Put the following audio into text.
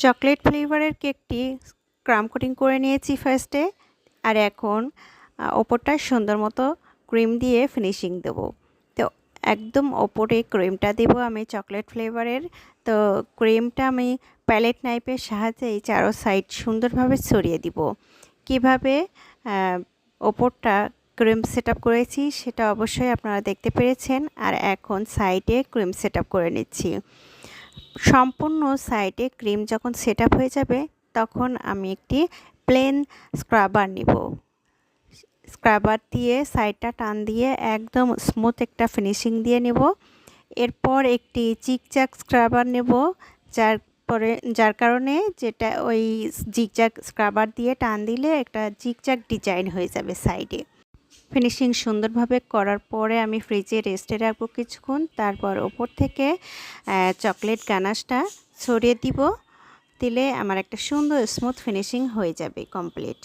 Chocolate ফ্লেভারের কেকটি ক্রাম coating করে নিয়েছি ফার্স্টে, আর এখন ওপরটা সুন্দর মতো ক্রিম দিয়ে ফিনিশিং দেব। তো একদম ওপরে ক্রিমটা দেব আমি চকলেট ফ্লেভারের। তো ক্রিমটা আমি প্যালেট নাইফের সাহায্যে এই চারো সাইড সুন্দরভাবে ছড়িয়ে দিব। কিভাবে ওপরটা ক্রিম সেট আপ করেছি সেটা অবশ্যই আপনারা দেখতে পেরেছেন। আর এখন সাইডে ক্রিম সেট আপ করে নিচ্ছি। সম্পূর্ণ সাইডে ক্রিম যখন সেট আপ হয়ে যাবে তখন আমি একটি প্লেন স্ক্রাবার নিব। স্ক্রাবার দিয়ে সাইডটা টান দিয়ে একদম স্মুথ একটা ফিনিশিং দিয়ে নেব। এরপর একটি জিগজ্যাগ স্ক্রাবার নেব, যার কারণে যেটা ওই জিগজ্যাগ স্ক্রাবার দিয়ে টান দিলে একটা জিগজ্যাগ ডিজাইন হয়ে যাবে সাইডে। ফিনিশিং সুন্দরভাবে করার পরে আমি ফ্রিজে রেস্টে রাখবো কিছুক্ষণ। তারপর ওপর থেকে চকলেট গানাশটা ছড়িয়ে দিলে আমার একটা সুন্দর স্মুথ ফিনিশিং হয়ে যাবে কমপ্লিট।